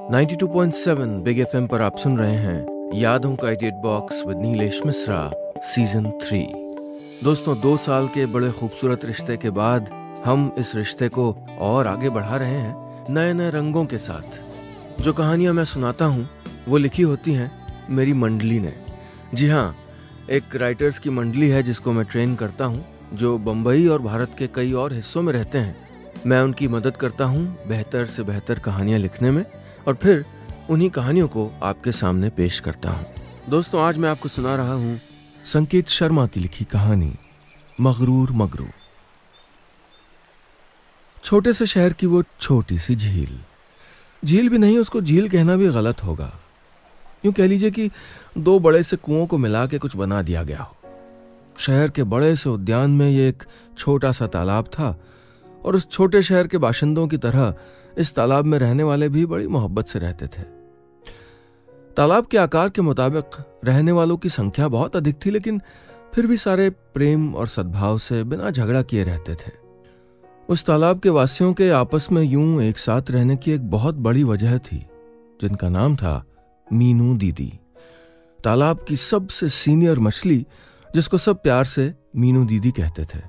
92.7 big FM पर आप सुन रहे हैं यादों का edit box with Nilesh Mishra season 3। दोस्तों, 2 साल के बड़े खूबसूरत रिश्ते के बाद हम इस रिश्ते को और आगे बढ़ा रहे हैं नए नए रंगों के साथ। जो कहानियां मैं सुनाता हूं वो लिखी होती हैं मेरी मंडली ने। जी हाँ, एक राइटर्स की मंडली है जिसको मैं ट्रेन करता हूं, जो बम्बई और भारत के कई और हिस्सों में रहते हैं। मैं उनकी मदद करता हूं बेहतर से बेहतर कहानियां लिखने में और फिर उन्हीं कहानियों को आपके सामने पेश करता हूं। दोस्तों, आज मैं आपको सुना रहा हूं संकेत शर्मा की लिखी कहानी मगरूर मगरू। छोटे से शहर की वो छोटी सी झील भी नहीं, उसको झील कहना भी गलत होगा। यूं कह लीजिए कि 2 बड़े से कुओं को मिला के कुछ बना दिया गया हो। शहर के बड़े से उद्यान में ये एक छोटा सा तालाब था और उस छोटे शहर के बाशिंदों की तरह इस तालाब में रहने वाले भी बड़ी मोहब्बत से रहते थे। तालाब के आकार के मुताबिक रहने वालों की संख्या बहुत अधिक थी, लेकिन फिर भी सारे प्रेम और सद्भाव से बिना झगड़ा किए रहते थे। उस तालाब के वासियों के आपस में यूं एक साथ रहने की एक बहुत बड़ी वजह थी, जिनका नाम था मीनू दीदी। तालाब की सबसे सीनियर मछली, जिसको सब प्यार से मीनू दीदी कहते थे।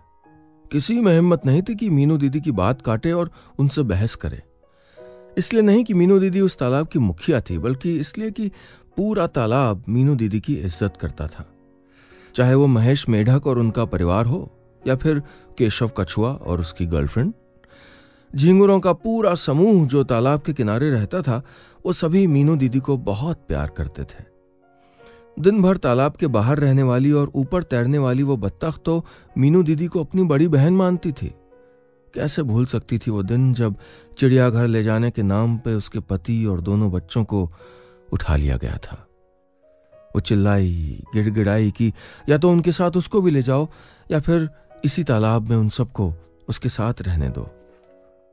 किसी में हिम्मत नहीं थी कि मीनू दीदी की बात काटे और उनसे बहस करे। इसलिए नहीं कि मीनू दीदी उस तालाब की मुखिया थी, बल्कि इसलिए कि पूरा तालाब मीनू दीदी की इज्जत करता था। चाहे वो महेश मेढक और उनका परिवार हो, या फिर केशव कछुआ और उसकी गर्लफ्रेंड। झींगुरों का पूरा समूह जो तालाब के किनारे रहता था, वो सभी मीनू दीदी को बहुत प्यार करते थे। दिन भर तालाब के बाहर रहने वाली और ऊपर तैरने वाली वो बत्तख तो मीनू दीदी को अपनी बड़ी बहन मानती थी। कैसे भूल सकती थी वो दिन जब चिड़ियाघर ले जाने के नाम पे उसके पति और दोनों बच्चों को उठा लिया गया था। वो चिल्लाई गिड़गिड़ाई कि या तो उनके साथ उसको भी ले जाओ या फिर इसी तालाब में उन सबको उसके साथ रहने दो।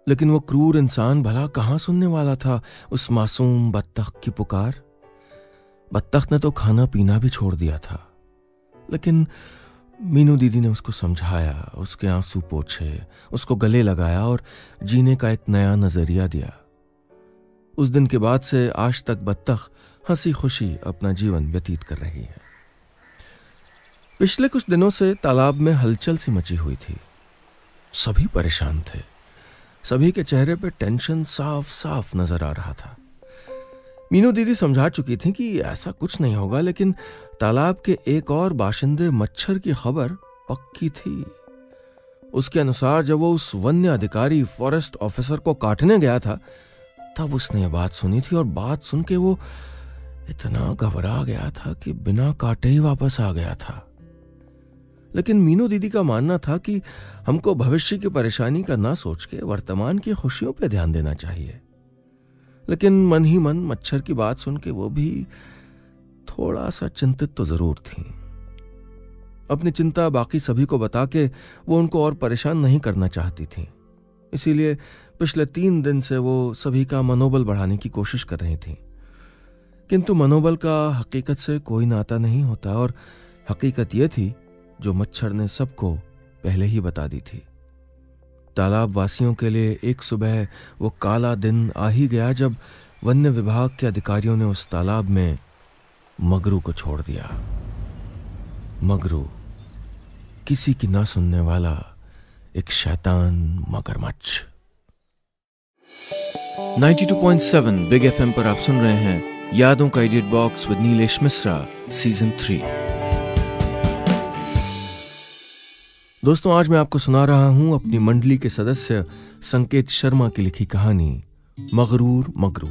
लेकिन वो क्रूर इंसान भला कहाँ सुनने वाला था उस मासूम बत्तख की पुकार। बत्तख ने तो खाना पीना भी छोड़ दिया था, लेकिन मीनू दीदी ने उसको समझाया, उसके आंसू पोंछे, उसको गले लगाया और जीने का एक नया नजरिया दिया। उस दिन के बाद से आज तक बत्तख हंसी खुशी अपना जीवन व्यतीत कर रही है। पिछले कुछ दिनों से तालाब में हलचल सी मची हुई थी। सभी परेशान थे। सभी के चेहरे पे टेंशन साफ साफ नजर आ रहा था। मीनू दीदी समझा चुकी थी कि ऐसा कुछ नहीं होगा, लेकिन तालाब के एक और बाशिंदे मच्छर की खबर पक्की थी। उसके अनुसार जब वो उस वन्य अधिकारी फॉरेस्ट ऑफिसर को काटने गया था, तब उसने ये बात सुनी थी और बात सुन के वो इतना घबरा गया था कि बिना काटे ही वापस आ गया था। लेकिन मीनू दीदी का मानना था कि हमको भविष्य की परेशानी का ना सोच के वर्तमान की खुशियों पर ध्यान देना चाहिए। लेकिन मन ही मन मच्छर की बात सुन के वो भी थोड़ा सा चिंतित तो जरूर थी। अपनी चिंता बाकी सभी को बता के वो उनको और परेशान नहीं करना चाहती थी। इसीलिए पिछले 3 दिन से वो सभी का मनोबल बढ़ाने की कोशिश कर रही थी। किंतु मनोबल का हकीकत से कोई नाता नहीं होता, और हकीकत ये थी जो मच्छर ने सबको पहले ही बता दी थी। तालाब वासियों के लिए एक सुबह वो काला दिन आ ही गया जब वन्य विभाग के अधिकारियों ने उस तालाब में मगरू को छोड़ दिया। मगरू, किसी की ना सुनने वाला एक शैतान मगरमच्छ। 92.7 बिग एफएम पर आप सुन रहे हैं यादों का edit box with Nilesh Mishra season 3। दोस्तों, आज मैं आपको सुना रहा हूं अपनी मंडली के सदस्य संकेत शर्मा की लिखी कहानी मगरूर मगरू।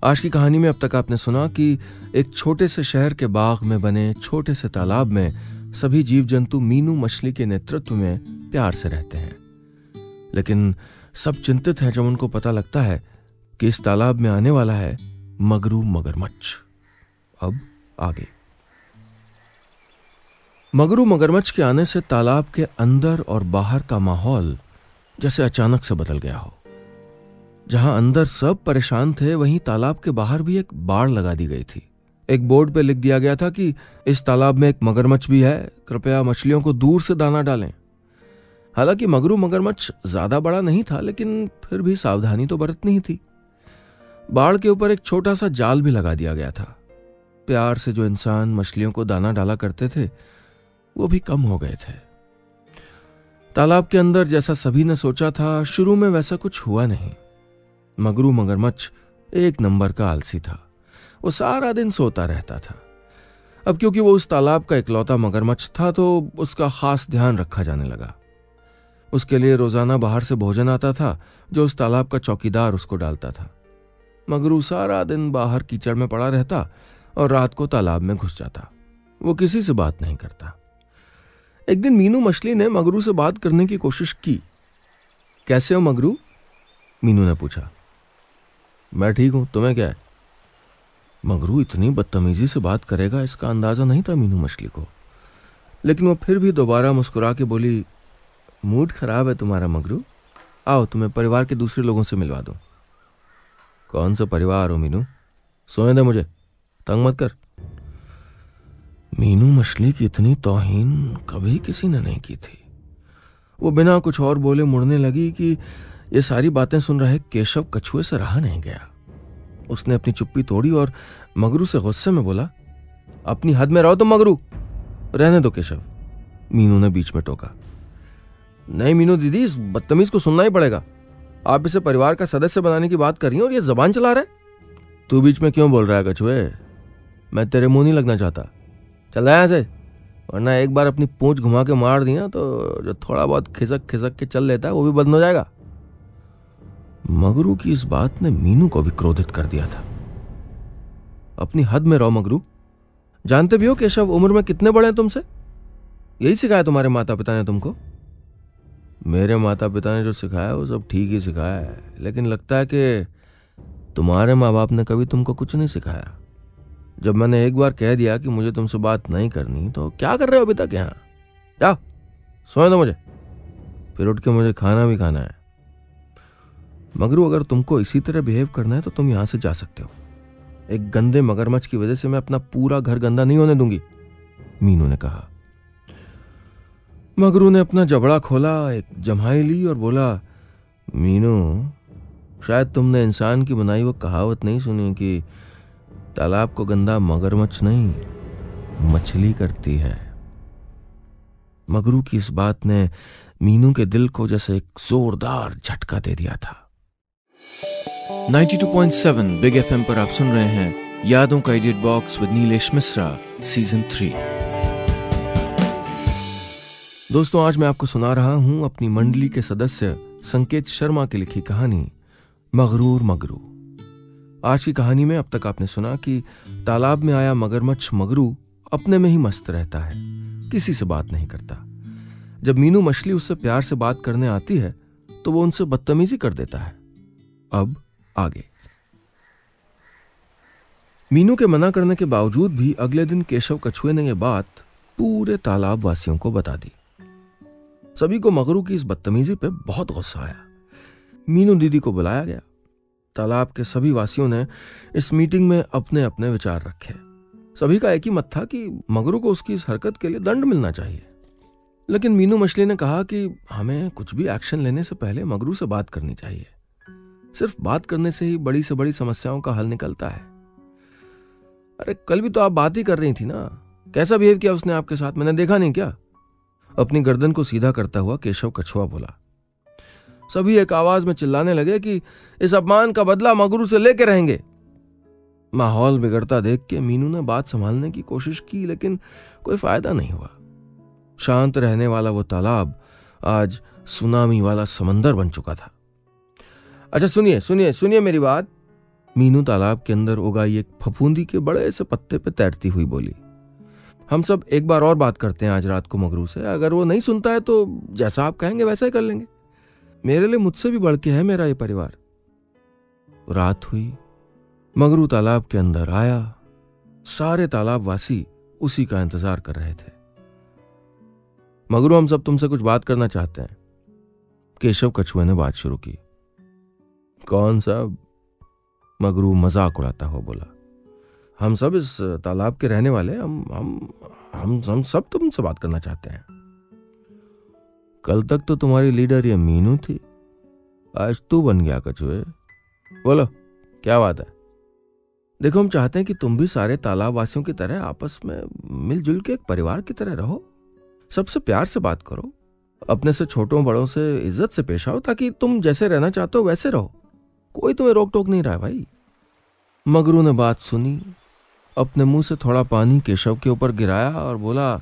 आज की कहानी में अब तक आपने सुना कि एक छोटे से शहर के बाग में बने छोटे से तालाब में सभी जीव जंतु मीनू मछली के नेतृत्व में प्यार से रहते हैं। लेकिन सब चिंतित हैं जब उनको पता लगता है कि इस तालाब में आने वाला है मगरू मगरमच्छ। अब आगे। मगरू मगरमच्छ के आने से तालाब के अंदर और बाहर का माहौल जैसे अचानक से बदल गया हो। जहां अंदर सब परेशान थे, वहीं तालाब के बाहर भी एक बाड़ लगा दी गई थी। एक बोर्ड पे लिख दिया गया था कि इस तालाब में एक मगरमच्छ भी है, कृपया मछलियों को दूर से दाना डालें। हालांकि मगरू मगरमच्छ ज्यादा बड़ा नहीं था, लेकिन फिर भी सावधानी तो बरतनी ही थी। बाड़ के ऊपर एक छोटा सा जाल भी लगा दिया गया था। प्यार से जो इंसान मछलियों को दाना डाला करते थे वो भी कम हो गए थे। तालाब के अंदर जैसा सभी ने सोचा था, शुरू में वैसा कुछ हुआ नहीं। मगरू मगरमच्छ एक नंबर का आलसी था। वो सारा दिन सोता रहता था। अब क्योंकि वो उस तालाब का इकलौता मगरमच्छ था तो उसका खास ध्यान रखा जाने लगा। उसके लिए रोजाना बाहर से भोजन आता था जो उस तालाब का चौकीदार उसको डालता था। मगरू सारा दिन बाहर कीचड़ में पड़ा रहता और रात को तालाब में घुस जाता। वो किसी से बात नहीं करता। एक दिन मीनू मछली ने मगरू से बात करने की कोशिश की। कैसे हो मगरू? मीनू ने पूछा। मैं ठीक हूं, तुम्हें क्या है? मगरू इतनी बदतमीजी से बात करेगा इसका अंदाजा नहीं था मीनू मछली को, लेकिन वो फिर भी दोबारा मुस्कुरा के बोली, मूड खराब है तुम्हारा मगरू, आओ तुम्हें परिवार के दूसरे लोगों से मिलवा दूं। कौन सा परिवार हो मीनू? सोने दे मुझे, तंग मत कर। मीनू मछली की इतनी तौहीन कभी किसी ने नहीं की थी। वो बिना कुछ और बोले मुड़ने लगी कि ये सारी बातें सुन रहे केशव कछुए से रहा नहीं गया। उसने अपनी चुप्पी तोड़ी और मगरू से गुस्से में बोला, अपनी हद में रहो तुम मगरू। रहने दो केशव, मीनू ने बीच में टोका। नहीं मीनू दीदी, इस बदतमीज को सुनना ही पड़ेगा। आप इसे परिवार का सदस्य बनाने की बात कर रही हैं और ये जबान चला रहा है। तू बीच में क्यों बोल रहा है कछुए? मैं तेरे मुंह नहीं लगना चाहता। चल रहा है ऐसे, वरना एक बार अपनी पूंछ घुमा के मार दिया तो जो थोड़ा बहुत खिसक खिसक के चल लेता है वो भी बंद हो जाएगा। मगरू की इस बात ने मीनू को भी क्रोधित कर दिया था। अपनी हद में रहो मगरू। जानते भी हो केशव उम्र में कितने बड़े हैं तुमसे? यही सिखाया तुम्हारे माता पिता ने तुमको? मेरे माता पिता ने जो सिखाया वो सब ठीक ही सिखाया है, लेकिन लगता है कि तुम्हारे माँ बाप ने कभी तुमको कुछ नहीं सिखाया। जब मैंने एक बार कह दिया कि मुझे तुमसे बात नहीं करनी, तो क्या कर रहे हो अभी तक यहाँ? जाओ सोने दो मुझे, फिर उठ के मुझे खाना भी खाना है। मगरू, अगर तुमको इसी तरह बिहेव करना है तो तुम यहां से जा सकते हो। एक गंदे मगरमच्छ की वजह से मैं अपना पूरा घर गंदा नहीं होने दूंगी, मीनू ने कहा। मगरू ने अपना जबड़ा खोला, एक जम्हाई ली और बोला, मीनू, शायद तुमने इंसान की बनाई वो कहावत नहीं सुनी कि तालाब को गंदा मगरमच्छ नहीं मछली करती है। मगरू की इस बात ने मीनू के दिल को जैसे एक जोरदार झटका दे दिया था। 92.7 बिग एफएम पर आप सुन रहे हैं यादों का edit box with Nilesh Mishra season 3। दोस्तों, आज मैं आपको सुना रहा हूं अपनी मंडली के सदस्य संकेत शर्मा की लिखी कहानी मगरूर मगरू। आज की कहानी में अब तक आपने सुना कि तालाब में आया मगरमच्छ मगरू अपने में ही मस्त रहता है, किसी से बात नहीं करता। जब मीनू मछली उससे प्यार से बात करने आती है तो वो उनसे बदतमीजी कर देता है। अब आगे। मीनू के मना करने के बावजूद भी अगले दिन केशव कछुए ने यह बात पूरे तालाब वासियों को बता दी। सभी को मगरू की इस बदतमीजी पे बहुत गुस्सा आया। मीनू दीदी को बुलाया गया। तालाब के सभी वासियों ने इस मीटिंग में अपने अपने विचार रखे। सभी का एक ही मत था कि मगरू को उसकी इस हरकत के लिए दंड मिलना चाहिए। लेकिन मीनू मछली ने कहा कि हमें कुछ भी एक्शन लेने से पहले मगरू से बात करनी चाहिए। सिर्फ बात करने से ही बड़ी से बड़ी समस्याओं का हल निकलता है। अरे कल भी तो आप बात ही कर रही थी ना, कैसा बिहेव किया उसने आपके साथ, मैंने देखा नहीं क्या? अपनी गर्दन को सीधा करता हुआ केशव कछुआ बोला। सभी एक आवाज में चिल्लाने लगे कि इस अपमान का बदला मगरू से लेके रहेंगे। माहौल बिगड़ता देख के मीनू ने बात संभालने की कोशिश की, लेकिन कोई फायदा नहीं हुआ। शांत रहने वाला वो तालाब आज सुनामी वाला समंदर बन चुका था। अच्छा सुनिए सुनिए सुनिए मेरी बात, मीनू तालाब के अंदर उगाई एक फफूंदी के बड़े से पत्ते पे तैरती हुई बोली। हम सब एक बार और बात करते हैं आज रात को मगरू से। अगर वो नहीं सुनता है तो जैसा आप कहेंगे वैसा ही कर लेंगे। मेरे लिए मुझसे भी बढ़ के है मेरा ये परिवार। रात हुई, मगरू तालाब के अंदर आया। सारे तालाब वासी उसी का इंतजार कर रहे थे। मगरू, हम सब तुमसे कुछ बात करना चाहते हैं। केशव कछुए ने बात शुरू की। कौन सा? मगरू मजाक उड़ाता हुआ बोला। हम सब इस तालाब के रहने वाले, हम सब तुमसे बात करना चाहते हैं। कल तक तो तुम्हारी लीडर ये मीनू थी, आज तू बन गया कछुए। बोलो क्या बात है? देखो, हम चाहते हैं कि तुम भी सारे तालाब वासियों की तरह आपस में मिलजुल के एक परिवार की तरह रहो। सबसे प्यार से बात करो, अपने से छोटों बड़ों से इज्जत से पेश आओ, ताकि तुम जैसे रहना चाहते हो वैसे रहो। कोई तुम्हें रोक टोक नहीं रहा है भाई। मगरू ने बात सुनी, अपने मुंह से थोड़ा पानी केशव के ऊपर गिराया और बोला,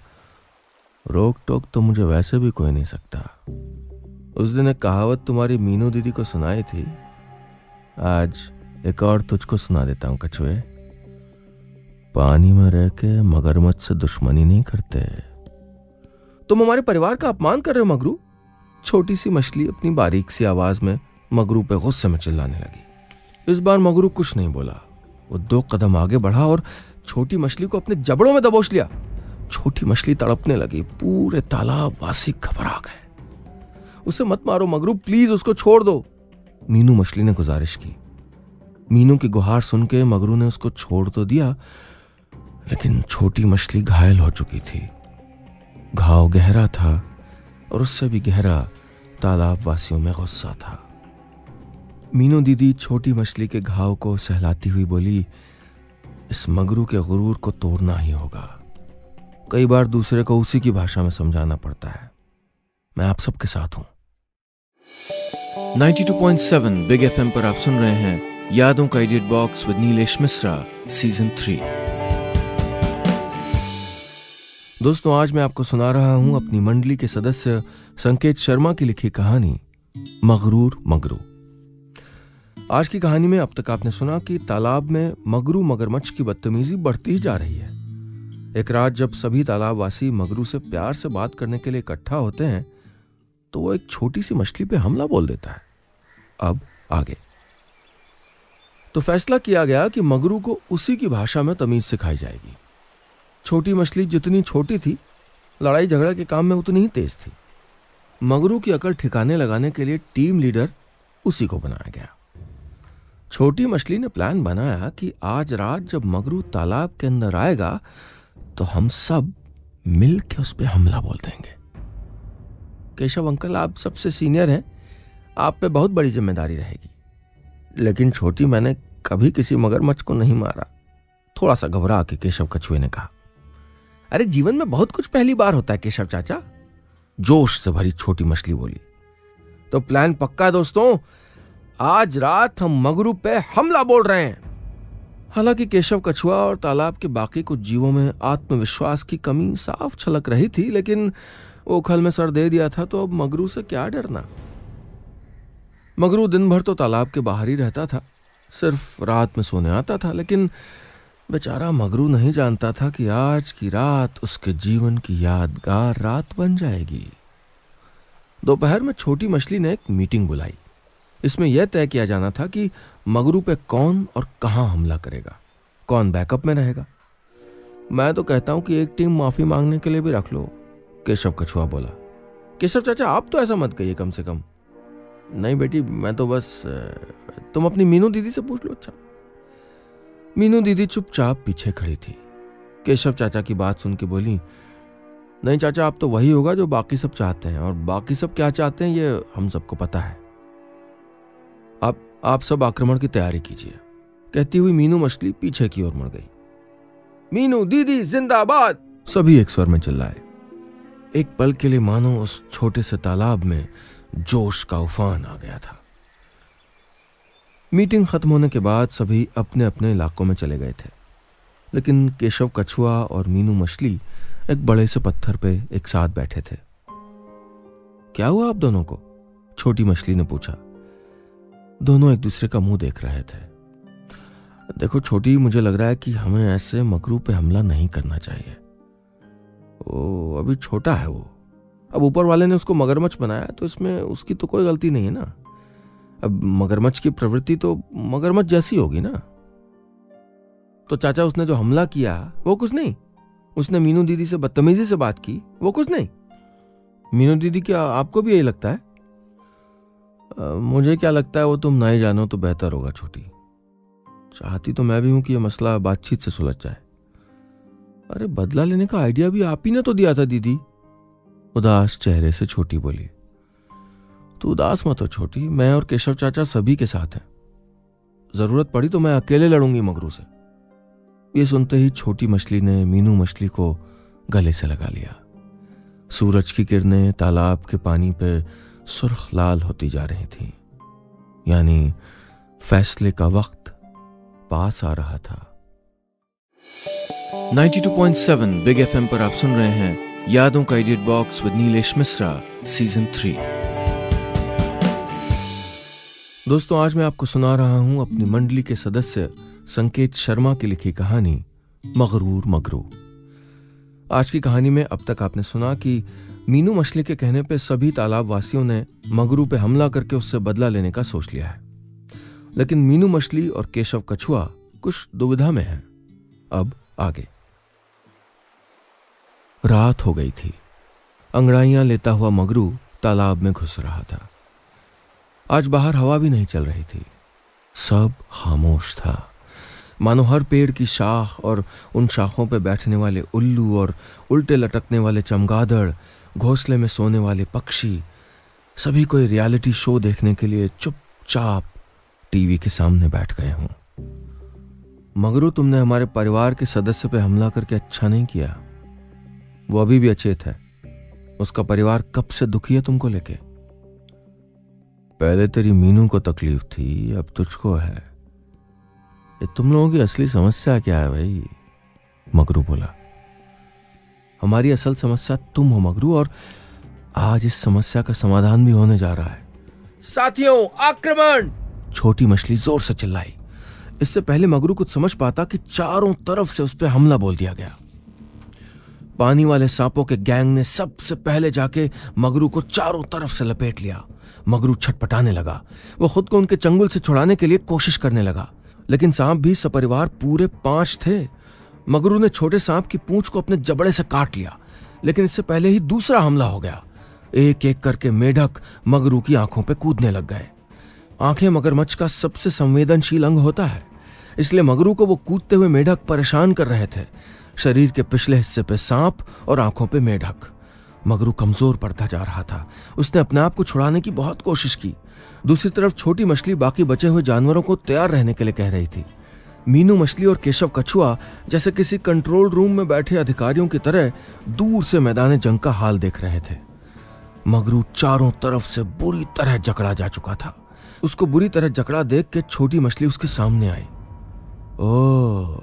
रोक टोक तो मुझे वैसे भी कोई नहीं सकता। उस दिन एक कहावत तुम्हारी मीनू दीदी को सुनाई थी, आज एक और तुझको सुना देता हूं कछुए। पानी में रह के मगरमच्छ से दुश्मनी नहीं करते। तुम हमारे परिवार का अपमान कर रहे हो मगरू। छोटी सी मछली अपनी बारीक सी आवाज में मगरू पे गुस्से में चिल्लाने लगी। इस बार मगरू कुछ नहीं बोला। वो 2 कदम आगे बढ़ा और छोटी मछली को अपने जबड़ों में दबोच लिया। छोटी मछली तड़पने लगी। पूरे तालाब वासी घबरा गए। उसे मत मारो मगरू, प्लीज उसको छोड़ दो, मीनू मछली ने गुजारिश की। मीनू की गुहार सुन के मगरू ने उसको छोड़ तो दिया, लेकिन छोटी मछली घायल हो चुकी थी। घाव गहरा था और उससे भी गहरा तालाब वासियों में गुस्सा था। मीनू दीदी छोटी मछली के घाव को सहलाती हुई बोली, इस मगरू के गुरूर को तोड़ना ही होगा। कई बार दूसरे को उसी की भाषा में समझाना पड़ता है। मैं आप सबके साथ हूं। 92.7 बिग एफएम पर आप सुन रहे हैं यादों का edit box with Nilesh Mishra season 3। दोस्तों, आज मैं आपको सुना रहा हूं अपनी मंडली के सदस्य संकेत शर्मा की लिखी कहानी मगरूर मगरू। आज की कहानी में अब तक आपने सुना कि तालाब में मगरू मगरमच्छ की बदतमीजी बढ़ती ही जा रही है। एक रात जब सभी तालाबवासी मगरू से प्यार से बात करने के लिए इकट्ठा होते हैं तो वो एक छोटी सी मछली पे हमला बोल देता है। अब आगे तो फैसला किया गया कि मगरू को उसी की भाषा में तमीज सिखाई जाएगी। छोटी मछली जितनी छोटी थी, लड़ाई झगड़ा के काम में उतनी ही तेज थी। मगरू की अकड़ ठिकाने लगाने के लिए टीम लीडर उसी को बनाया गया। छोटी मछली ने प्लान बनाया कि आज रात जब मगरू तालाब के अंदर आएगा तो हम सब मिल के उस पर हमला बोल देंगे। केशव अंकल, आप सबसे सीनियर हैं, आप पे बहुत बड़ी जिम्मेदारी रहेगी। लेकिन छोटी, मैंने कभी किसी मगरमच्छ को नहीं मारा, थोड़ा सा घबरा के केशव कछुए ने कहा। अरे जीवन में बहुत कुछ पहली बार होता है केशव चाचा, जोश से भरी छोटी मछली बोली। तो प्लान पक्का है दोस्तों, आज रात हम मगरू पे हमला बोल रहे हैं। हालांकि केशव कछुआ और तालाब के बाकी कुछ जीवों में आत्मविश्वास की कमी साफ छलक रही थी, लेकिन ओखल में सर दे दिया था तो अब मगरू से क्या डरना। मगरू दिन भर तो तालाब के बाहर ही रहता था, सिर्फ रात में सोने आता था। लेकिन बेचारा मगरू नहीं जानता था कि आज की रात उसके जीवन की यादगार रात बन जाएगी। दोपहर में छोटी मछली ने एक मीटिंग बुलाई। इसमें यह तय किया जाना था कि मगरू पे कौन और कहां हमला करेगा, कौन बैकअप में रहेगा। मैं तो कहता हूं कि एक टीम माफी मांगने के लिए भी रख लो, केशव कछुआ बोला। केशव चाचा, आप तो ऐसा मत कहिए, कम से कम। नहीं बेटी, मैं तो बस, तुम अपनी मीनू दीदी से पूछ लो। अच्छा। मीनू दीदी चुपचाप पीछे खड़ी थी। केशव चाचा की बात सुन के बोली, नहीं चाचा, आप तो वही होगा जो बाकी सब चाहते हैं, और बाकी सब क्या चाहते हैं ये हम सबको पता है। आप सब आक्रमण की तैयारी कीजिए। कहती हुई मीनू मछली पीछे की ओर मुड़ गई। मीनू दीदी जिंदाबाद, सभी एक स्वर में चिल्लाए। एक पल के लिए मानो उस छोटे से तालाब में जोश का उफान आ गया था। मीटिंग खत्म होने के बाद सभी अपने अपने इलाकों में चले गए थे, लेकिन केशव कछुआ और मीनू मछली एक बड़े से पत्थर पे एक साथ बैठे थे। क्या हुआ आप दोनों को? छोटी मछली ने पूछा। दोनों एक दूसरे का मुंह देख रहे थे। देखो छोटी, मुझे लग रहा है कि हमें ऐसे मगरू पे हमला नहीं करना चाहिए। ओ, अभी छोटा है वो। अब ऊपर वाले ने उसको मगरमच्छ बनाया तो इसमें उसकी तो कोई गलती नहीं है ना। अब मगरमच्छ की प्रवृत्ति तो मगरमच्छ जैसी होगी ना। तो चाचा, उसने जो हमला किया वो कुछ नहीं। उसने मीनू दीदी से बदतमीजी से बात की, वो कुछ नहीं। मीनू दीदी, क्या आपको भी यही लगता है? मुझे क्या लगता है वो तुम नहीं जानो तो बेहतर होगा छोटी। चाहती तो मैं भी हूं कि यह मसला बातचीत से सुलझ जाए। अरे बदला लेने का आइडिया भी आप ही ने तो दिया था दीदी, उदास चेहरे से छोटी बोली। तू उदास मत हो छोटी, मैं और केशव चाचा सभी के साथ हैं। जरूरत पड़ी तो मैं अकेले लड़ूंगी मगरू से। ये सुनते ही छोटी मछली ने मीनू मछली को गले से लगा लिया। सूरज की किरणें तालाब के पानी पे सुर्ख लाल होती जा रही थीं, यानी फैसले का वक्त पास आ रहा था। 92.7 बिग एफएम पर आप सुन रहे हैं यादों का edit box with Nilesh Mishra season 3। दोस्तों, आज मैं आपको सुना रहा हूं अपनी मंडली के सदस्य संकेत शर्मा की लिखी कहानी मगरूर मगरू। आज की कहानी में अब तक आपने सुना कि मीनू मछली के कहने पे सभी तालाब वासियों ने मगरू पे हमला करके उससे बदला लेने का सोच लिया है, लेकिन मीनू मछली और केशव कछुआ कुछ दुविधा में हैं। अब आगे। रात हो गई थी। अंगड़ाइयां लेता हुआ मगरू तालाब में घुस रहा था। आज बाहर हवा भी नहीं चल रही थी। सब खामोश था, मानो हर पेड़ की शाख और उन शाखों पर बैठने वाले उल्लू और उल्टे लटकने वाले चमगादड़, घोंसले में सोने वाले पक्षी, सभी कोई रियलिटी शो देखने के लिए चुपचाप टीवी के सामने बैठ गए हों। मगरू, तुमने हमारे परिवार के सदस्य पे हमला करके अच्छा नहीं किया। वो अभी भी अचेत है। उसका परिवार कब से दुखी है तुमको लेके। पहले तेरी मीनू को तकलीफ थी, अब तुझको है। ये तुम लोगों की असली समस्या क्या है भाई? मगरू बोला। हमारी असल समस्या तुम हो मगरू, और आज इस समस्या का समाधान भी होने जा रहा है। साथियों, आक्रमण! छोटी मछली जोर से चिल्लाई। इससे पहले मगरू कुछ समझ पाता कि चारों तरफ से उस पर हमला बोल दिया गया। पानी वाले सांपों के गैंग ने सबसे पहले जाके मगरू को चारों तरफ से लपेट लिया। मगरू छटपटाने लगा। वो खुद को उनके चंगुल से छुड़ाने के लिए कोशिश करने लगा, लेकिन सांप भी सपरिवार पूरे 5 थे। मगरू ने छोटे सांप की पूंछ को अपने जबड़े से काट लिया, लेकिन इससे पहले ही दूसरा हमला हो गया। एक एक करके मेढक मगरू की आंखों पे कूदने लग गए। आंखें मगरमच्छ का सबसे संवेदनशील अंग होता है, इसलिए मगरू को वो कूदते हुए मेढक परेशान कर रहे थे। शरीर के पिछले हिस्से पे सांप और आंखों पे मेढक। मगरू कमजोर पड़ता जा रहा था। उसने अपने आप को छुड़ाने की बहुत कोशिश की। दूसरी तरफ छोटी मछली बाकी बचे हुए जानवरों को तैयार रहने के लिए कह रही थी। मीनू मछली और केशव कछुआ जैसे किसी कंट्रोल रूम में बैठे अधिकारियों की तरह दूर से मैदान जंग का हाल देख रहे थे। मगरू चारों तरफ से बुरी तरह जकड़ा जा चुका था। उसको बुरी तरह जकड़ा देख के छोटी मछली उसके सामने आई। ओह,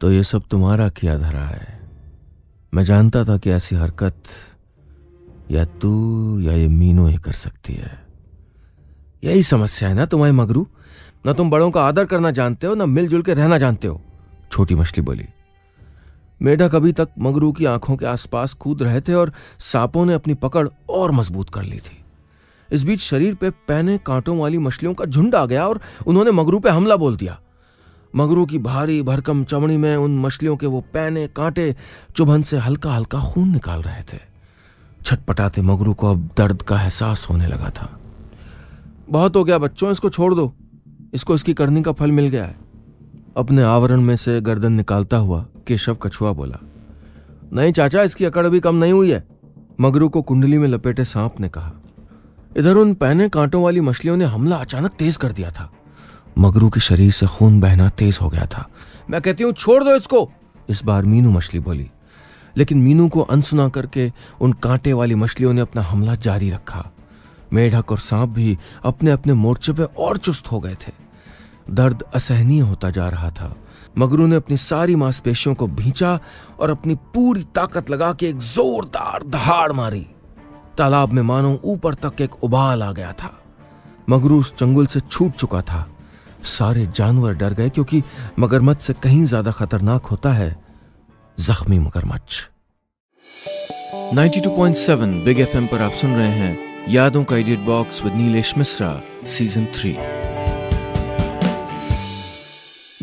तो ये सब तुम्हारा किया धरा है। मैं जानता था कि ऐसी हरकत या तू या ये मीनू ही कर सकती है। यही समस्या है ना तुम्हारी मगरू। ना तुम बड़ों का आदर करना जानते हो, ना मिलजुल के रहना जानते हो। छोटी मछली बोली। मेढक अभी तक मगरू की आंखों के आसपास कूद रहे थे और सांपों ने अपनी पकड़ और मजबूत कर ली थी। इस बीच शरीर पे पैने कांटों वाली मछलियों का झुंड आ गया और उन्होंने मगरू पे हमला बोल दिया। मगरू की भारी भरकम चमड़ी में उन मछलियों के वो पैने कांटे चुभन से हल्का हल्का खून निकाल रहे थे। छटपटाते मगरू को अब दर्द का एहसास होने लगा था। बहुत हो गया बच्चों, इसको छोड़ दो। इसको इसकी करनी का फल मिल गया है। अपने आवरण में से गर्दन निकालता हुआ केशव कछुआ बोला। नहीं चाचा, इसकी अकड़ भी कम नहीं हुई है, मगरू को कुंडली में लपेटे सांप ने कहा। इधर उन पैने कांटों वाली मछलियों ने हमला अचानक तेज कर दिया था। मगरू के शरीर से खून बहना तेज हो गया था। मैं कहती हूं छोड़ दो इसको, इस बार मीनू मछली बोली। लेकिन मीनू को अनसुना करके उन कांटे वाली मछलियों ने अपना हमला जारी रखा। मेढक और सांप भी अपने अपने मोर्चे पे और चुस्त हो गए थे। दर्द असहनीय होता जा रहा था। मगरू ने अपनी सारी मांसपेशियों को भींचा और अपनी पूरी ताकत लगा के एक जोरदार दहाड़ मारी। तालाब में मानो ऊपर तक एक उबाल आ गया था। मगरू उस चंगुल से छूट चुका था। सारे जानवर डर गए, क्योंकि मगरमच्छ से कहीं ज्यादा खतरनाक होता है जख्मी मगरमच्छ। 92.7 बिग एफएम पर आप सुन रहे हैं यादों का edit box with Nilesh Mishra season 3।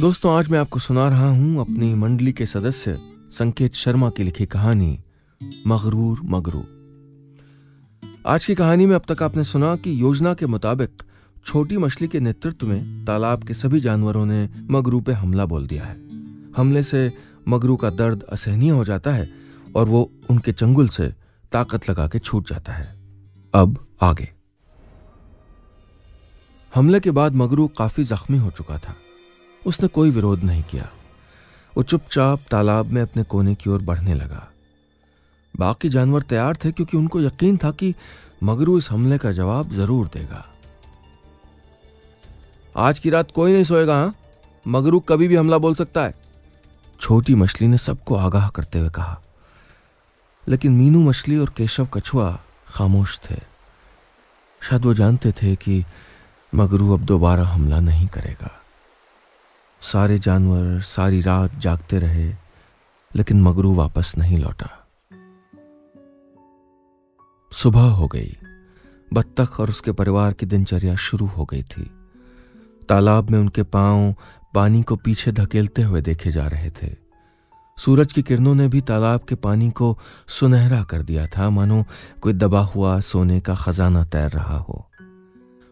दोस्तों, आज मैं आपको सुना रहा हूं अपनी मंडली के सदस्य संकेत शर्मा की लिखी कहानी मगरूर मगरू। आज की कहानी में अब तक आपने सुना कि योजना के मुताबिक छोटी मछली के नेतृत्व में तालाब के सभी जानवरों ने मगरू पे हमला बोल दिया है। हमले से मगरू का दर्द असहनीय हो जाता है और वो उनके चंगुल से ताकत लगा के छूट जाता है। अब आगे। हमले के बाद मगरू काफी जख्मी हो चुका था। उसने कोई विरोध नहीं किया। वो चुपचाप तालाब में अपने कोने की ओर बढ़ने लगा। बाकी जानवर तैयार थे क्योंकि उनको यकीन था कि मगरू इस हमले का जवाब जरूर देगा। आज की रात कोई नहीं सोएगा, हाँ? मगरू कभी भी हमला बोल सकता है, छोटी मछली ने सबको आगाह करते हुए कहा। लेकिन मीनू मछली और केशव कछुआ खामोश थे। शायद वो जानते थे कि मगरू अब दोबारा हमला नहीं करेगा। सारे जानवर सारी रात जागते रहे, लेकिन मगरू वापस नहीं लौटा। सुबह हो गई। बत्तख और उसके परिवार की दिनचर्या शुरू हो गई थी। तालाब में उनके पांव पानी को पीछे धकेलते हुए देखे जा रहे थे। सूरज की किरणों ने भी तालाब के पानी को सुनहरा कर दिया था, मानो कोई दबा हुआ सोने का खजाना तैर रहा हो।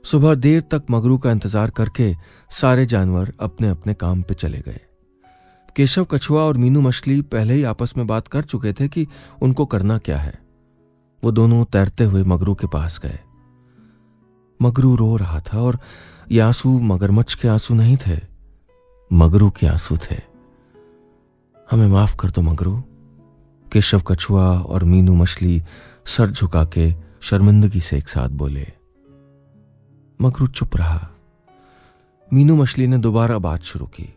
सुबह देर तक मगरू का इंतजार करके सारे जानवर अपने अपने काम पे चले गए। केशव कछुआ और मीनू मछली पहले ही आपस में बात कर चुके थे कि उनको करना क्या है। वो दोनों तैरते हुए मगरू के पास गए। मगरू रो रहा था और ये आंसू मगरमच्छ के आंसू नहीं थे, मगरू के आंसू थे। हमें माफ कर दो मगरू, केशव कछुआ और मीनू मछली सर झुका के शर्मिंदगी से एक साथ बोले। मगरू चुप रहा। मीनू मछली ने दोबारा बात शुरू की।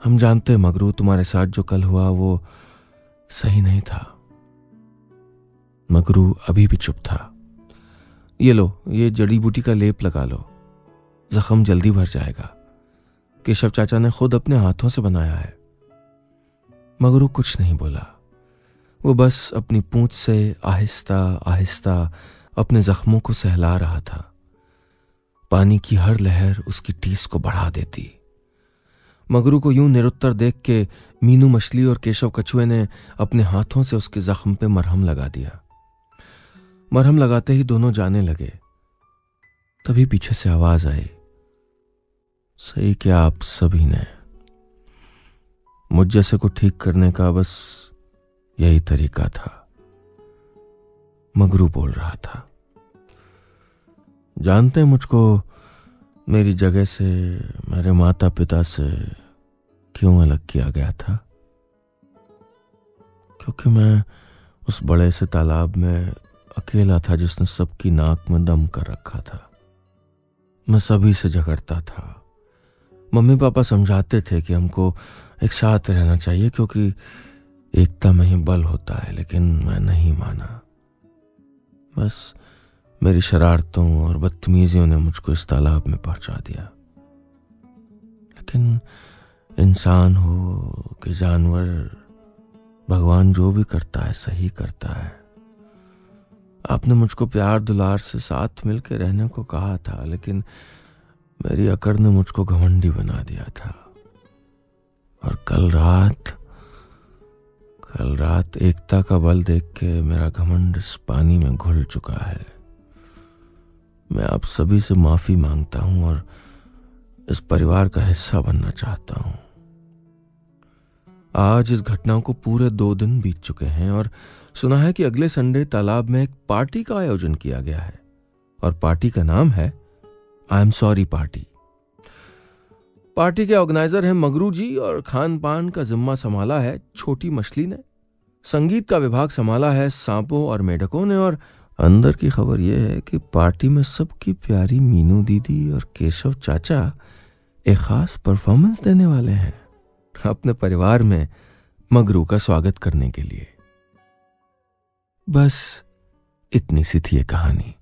हम जानते हैं मगरू, तुम्हारे साथ जो कल हुआ वो सही नहीं था। मगरू अभी भी चुप था। ये लो, ये जड़ी बूटी का लेप लगा लो, जख्म जल्दी भर जाएगा। केशव चाचा ने खुद अपने हाथों से बनाया है। मगरू कुछ नहीं बोला। वो बस अपनी पूंछ से आहिस्ता आहिस्ता अपने जख्मों को सहला रहा था। पानी की हर लहर उसकी टीस को बढ़ा देती। मगरू को यूं निरुत्तर देख के मीनू मछली और केशव कछुए ने अपने हाथों से उसके जख्म पे मरहम लगा दिया। मरहम लगाते ही दोनों जाने लगे। तभी पीछे से आवाज आई, सही क्या आप सभी ने, मुझ जैसे को ठीक करने का बस यही तरीका था। मगरू बोल रहा था। जानते हैं मुझको मेरी जगह से, मेरे माता पिता से क्यों अलग किया गया था? क्योंकि मैं उस बड़े से तालाब में अकेला था जिसने सबकी नाक में दम कर रखा था। मैं सभी से झगड़ता था। मम्मी पापा समझाते थे कि हमको एक साथ रहना चाहिए क्योंकि एकता में ही बल होता है, लेकिन मैं नहीं माना। बस मेरी शरारतों और बदतमीजियों ने मुझको इस तालाब में पहुंचा दिया। लेकिन इंसान हो कि जानवर, भगवान जो भी करता है सही करता है। आपने मुझको प्यार दुलार से साथ मिलकर रहने को कहा था, लेकिन मेरी अकड़ ने मुझको घमंडी बना दिया था। और कल रात एकता का बल देख के मेरा घमंड इस पानी में घुल चुका है। मैं आप सभी से माफी मांगता हूं और इस परिवार का हिस्सा बनना चाहता हूं। आज इस घटना को पूरे 2 दिन बीत चुके हैं और सुना है कि अगले संडे तालाब में एक पार्टी का आयोजन किया गया है और पार्टी का नाम है I am sorry party. Party के ऑर्गेनाइजर हैं मगरू जी और खान पान का जिम्मा संभाला है छोटी मछली ने। संगीत का विभाग संभाला है सांपों और मेढकों ने। और अंदर की खबर यह है कि पार्टी में सबकी प्यारी मीनू दीदी और केशव चाचा एक खास परफॉर्मेंस देने वाले हैं अपने परिवार में मगरू का स्वागत करने के लिए। बस इतनी सी थी ये कहानी।